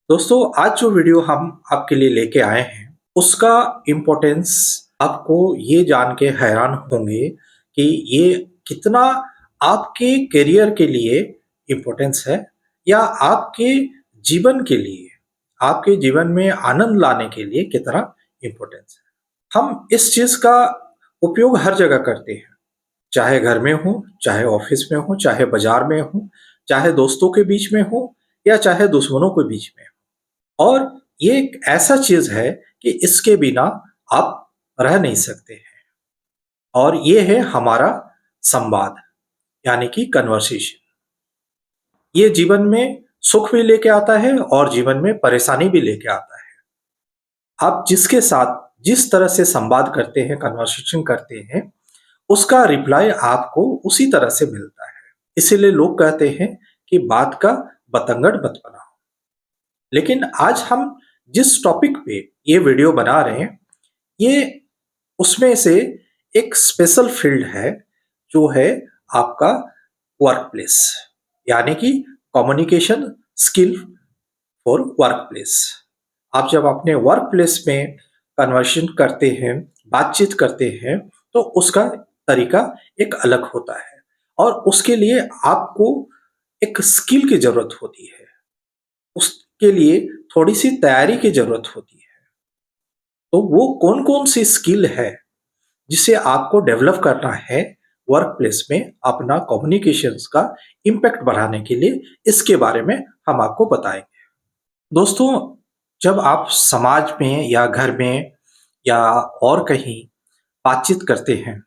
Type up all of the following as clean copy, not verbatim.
दोस्तों, आज जो वीडियो हम आपके लिए लेके आए हैं, उसका इम्पोर्टेंस आपको ये जान के हैरान होंगे कि ये कितना आपके करियर के लिए इम्पोर्टेंस है या आपके जीवन के लिए, आपके जीवन में आनंद लाने के लिए कितना इम्पोर्टेंस है। हम इस चीज़ का उपयोग हर जगह करते हैं, चाहे घर में हो, चाहे ऑफिस में हो, चाहे बाजार में हो, चाहे दोस्तों के बीच में हो या चाहे दुश्मनों के बीच में हो। और ये एक ऐसा चीज़ है कि इसके बिना आप रह नहीं सकते हैं और ये है हमारा संवाद यानी कि कन्वर्सेशन। ये जीवन में सुख भी लेके आता है और जीवन में परेशानी भी लेके आता है। आप जिसके साथ जिस तरह से संवाद करते हैं, कन्वर्सेशन करते हैं, उसका रिप्लाई आपको उसी तरह से मिलता है। इसीलिए लोग कहते हैं कि बात का बतंगड़ मत बनाओ। लेकिन आज हम जिस टॉपिक पे ये वीडियो बना रहे हैं, ये उसमें से एक स्पेशल फील्ड है, जो है आपका वर्क प्लेस, यानी कि communication skill for work place. आप जब अपने वर्क प्लेस में कन्वर्सेशन करते हैं, बातचीत करते हैं, तो उसका तरीका एक अलग होता है और उसके लिए आपको एक स्किल की जरूरत होती है। उसके लिए थोड़ी सी तैयारी की जरूरत होती है। तो वो कौन कौन सी स्किल है जिसे आपको डेवलप करना है वर्क प्लेस में अपना कम्युनिकेशंस का इम्पैक्ट बढ़ाने के लिए, इसके बारे में हम आपको बताएंगे। दोस्तों, जब आप समाज में या घर में या और कहीं बातचीत करते हैं,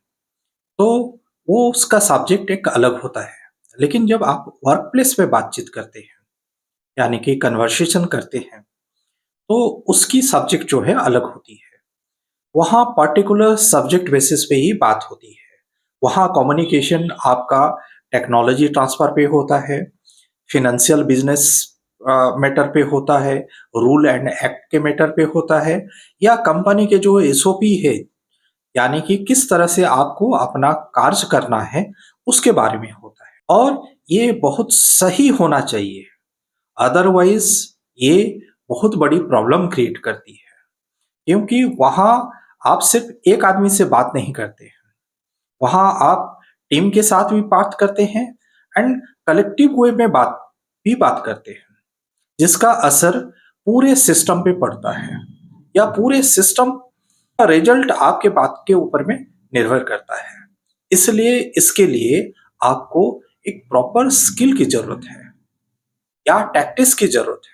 तो वो उसका सब्जेक्ट एक अलग होता है। लेकिन जब आप वर्क प्लेस में बातचीत करते हैं, यानी कि कन्वर्सेशन करते हैं, तो उसकी सब्जेक्ट जो है अलग होती है। वहाँ पर्टिकुलर सब्जेक्ट बेसिस पे ही बात होती है। वहाँ कम्युनिकेशन आपका टेक्नोलॉजी ट्रांसफर पे होता है, फिनेंशियल बिजनेस मैटर पे होता है, रूल एंड एक्ट के मैटर पे होता है, या कंपनी के जो एसओपी है, यानी कि किस तरह से आपको अपना कार्य करना है, उसके बारे में होता है। और ये बहुत सही होना चाहिए, अदरवाइज ये बहुत बड़ी प्रॉब्लम क्रिएट करती है। क्योंकि वहाँ आप सिर्फ एक आदमी से बात नहीं करते हैं, वहाँ आप टीम के साथ भी बात करते हैं एंड कलेक्टिव वे में बात करते हैं, जिसका असर पूरे सिस्टम पे पड़ता है या पूरे सिस्टम का रिजल्ट आपके बात के ऊपर में निर्भर करता है। इसलिए इसके लिए आपको एक प्रॉपर स्किल की जरूरत है या टैक्टिस की जरूरत है,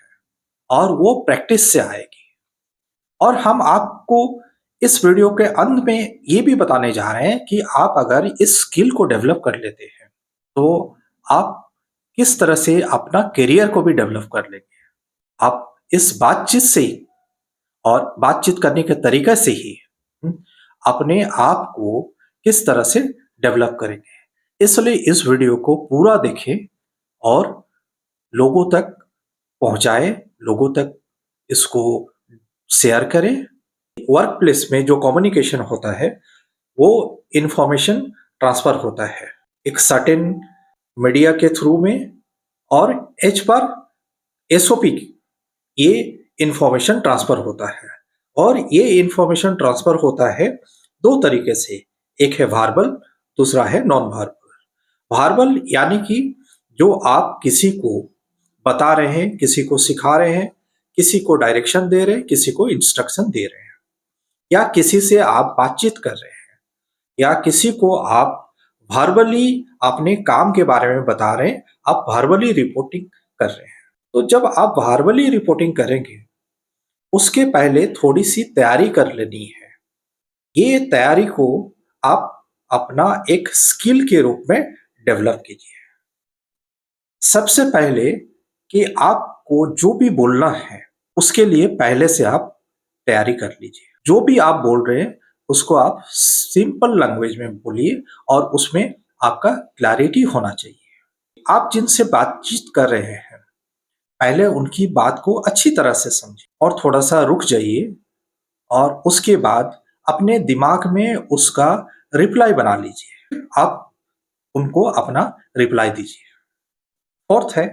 और वो प्रैक्टिस से आएगी। और हम आपको इस वीडियो के अंत में ये भी बताने जा रहे हैं कि आप अगर इस स्किल को डेवलप कर लेते हैं, तो आप किस तरह से अपना करियर को भी डेवलप कर लेंगे। आप इस बातचीत से ही और बातचीत करने के तरीके से ही हम्म, अपने आप को किस तरह से डेवलप करेंगे। इसलिए इस वीडियो को पूरा देखें और लोगों तक पहुंचाएं, लोगों तक इसको शेयर करें। वर्क प्लेस में जो कम्युनिकेशन होता है, वो इंफॉर्मेशन ट्रांसफर होता है एक सर्टेन मीडिया के थ्रू में, और एच पर एसओपी ये इंफॉर्मेशन ट्रांसफर होता है। और ये इंफॉर्मेशन ट्रांसफर होता है दो तरीके से, एक है वर्बल, दूसरा है नॉन वर्बल। वर्बल यानी कि जो आप किसी को बता रहे हैं, किसी को सिखा रहे हैं, किसी को डायरेक्शन दे रहे हैं, किसी को इंस्ट्रक्शन दे रहे हैं, या किसी से आप बातचीत कर रहे हैं, या किसी को आप वर्बली अपने काम के बारे में बता रहे हैं, आप वर्बली रिपोर्टिंग कर रहे हैं। तो जब आप वर्बली रिपोर्टिंग करेंगे, उसके पहले थोड़ी सी तैयारी कर लेनी है। ये तैयारी को आप अपना एक स्किल के रूप में डेवलप कीजिए। सबसे पहले कि आपको जो भी बोलना है, उसके लिए पहले से आप तैयारी कर लीजिए। जो भी आप बोल रहे हैं, उसको आप सिंपल लैंग्वेज में बोलिए और उसमें आपका क्लैरिटी होना चाहिए। आप जिनसे बातचीत कर रहे हैं, पहले उनकी बात को अच्छी तरह से समझिए और थोड़ा सा रुक जाइए, और उसके बाद अपने दिमाग में उसका रिप्लाई बना लीजिए। आप उनको अपना रिप्लाई दीजिए। फोर्थ है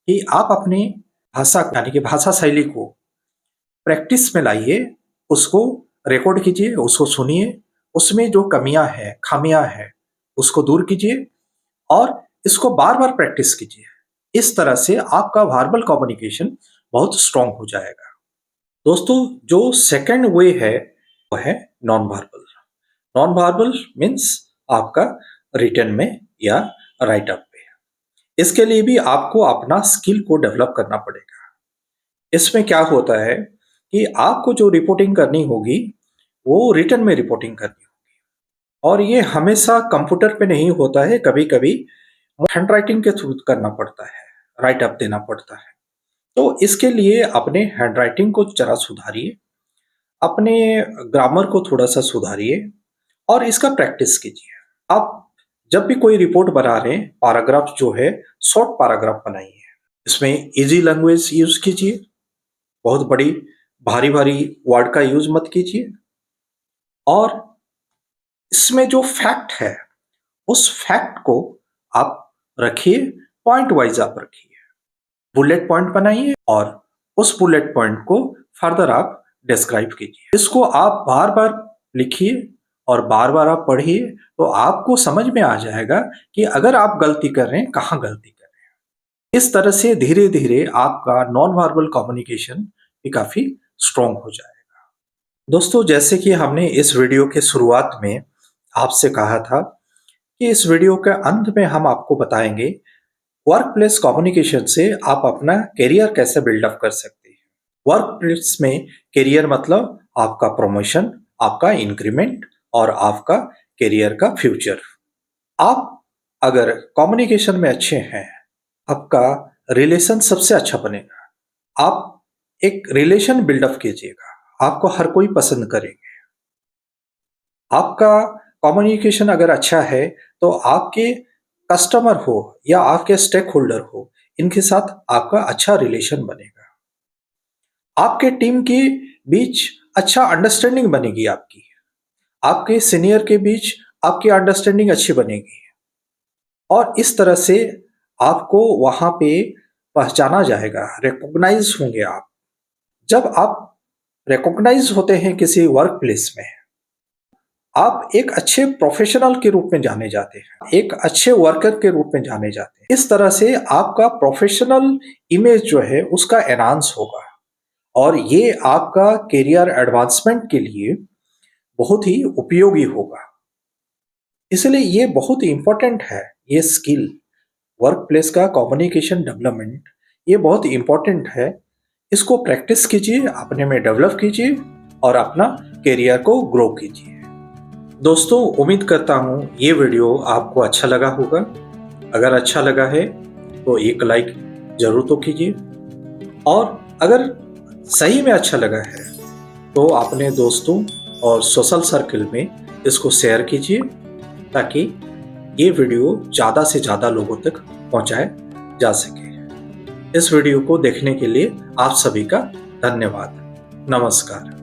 कि आप अपनी भाषा यानी कि भाषा शैली को प्रैक्टिस में लाइए, उसको रिकॉर्ड कीजिए, उसको सुनिए, उसमें जो कमियां हैं, खामियां हैं, उसको दूर कीजिए और इसको बार-बार प्रैक्टिस कीजिए। इस तरह से आपका वर्बल कम्युनिकेशन बहुत स्ट्रांग हो जाएगा। दोस्तों, जो सेकंड वे है वो है non verbal. Non verbal means आपका रिटन में या राइट अप पे। इसके लिए भी आपको अपना स्किल को डेवलप करना पड़ेगा। इसमें क्या होता है कि आपको जो रिपोर्टिंग करनी होगी वो रिटन में रिपोर्टिंग करनी होगी और ये हमेशा कंप्यूटर पे नहीं होता है, कभी कभी हैंड राइटिंग के थ्रू करना पड़ता है, राइट अप देना पड़ता है। तो इसके लिए अपने हैंड राइटिंग को जरा सुधारिए, अपने ग्रामर को थोड़ा सा सुधारिए और इसका प्रैक्टिस कीजिए। आप जब भी कोई रिपोर्ट बना रहे हैं, पैराग्राफ जो है शॉर्ट पैराग्राफ बनाइए। इसमें इजी लैंग्वेज यूज कीजिए, बहुत बड़ी भारी भारी वर्ड का यूज मत कीजिए और इसमें जो फैक्ट है उस फैक्ट को आप रखिए, पॉइंट वाइज आप रखिए, बुलेट पॉइंट बनाइए और उस बुलेट पॉइंट को फर्दर आप डिस्क्राइब कीजिए। इसको आप बार बार लिखिए और बार बार आप पढ़िए, तो आपको समझ में आ जाएगा कि अगर आप गलती कर रहे हैं, कहाँ गलती कर रहे हैं। इस तरह से धीरे धीरे आपका नॉन वर्बल कम्युनिकेशन भी काफी स्ट्रांग हो जाएगा। दोस्तों, जैसे कि हमने इस वीडियो के शुरुआत में आपसे कहा था कि इस वीडियो के अंत में हम आपको बताएंगे वर्क प्लेस कम्युनिकेशन से आप अपना करियर कैसे बिल्डअप कर सकते हैं। वर्क प्लेस में करियर मतलब आपका प्रमोशन, आपका इंक्रीमेंट और आपका करियर का फ्यूचर। आप अगर कम्युनिकेशन में अच्छे हैं, आपका रिलेशन सबसे अच्छा बनेगा। आप एक रिलेशन बिल्डअप कीजिएगा, आपको हर कोई पसंद करेंगे। आपका कम्युनिकेशन अगर अच्छा है तो आपके कस्टमर हो या आपके स्टेक होल्डर हो, इनके साथ आपका अच्छा रिलेशन बनेगा। आपके टीम के बीच अच्छा अंडरस्टैंडिंग बनेगी आपकी, आपके सीनियर के बीच आपकी अंडरस्टैंडिंग अच्छी बनेगी और इस तरह से आपको वहां पे पहचाना जाएगा, रिकॉग्नाइज होंगे आप। जब आप रिकॉग्नाइज होते हैं किसी वर्क प्लेस में, आप एक अच्छे प्रोफेशनल के रूप में जाने जाते हैं, एक अच्छे वर्कर के रूप में जाने जाते हैं। इस तरह से आपका प्रोफेशनल इमेज जो है उसका एनहांस होगा और ये आपका करियर एडवांसमेंट के लिए बहुत ही उपयोगी होगा। इसलिए ये बहुत ही इंपॉर्टेंट है, ये स्किल, वर्क प्लेस का कम्युनिकेशन डेवलपमेंट, ये बहुत इंपॉर्टेंट है। इसको प्रैक्टिस कीजिए, अपने में डेवलप कीजिए और अपना करियर को ग्रो कीजिए। दोस्तों, उम्मीद करता हूँ ये वीडियो आपको अच्छा लगा होगा। अगर अच्छा लगा है तो एक लाइक जरूर तो कीजिए और अगर सही में अच्छा लगा है तो अपने दोस्तों और सोशल सर्कल में इसको शेयर कीजिए ताकि ये वीडियो ज़्यादा से ज़्यादा लोगों तक पहुंचाया जा सके। इस वीडियो को देखने के लिए आप सभी का धन्यवाद। नमस्कार।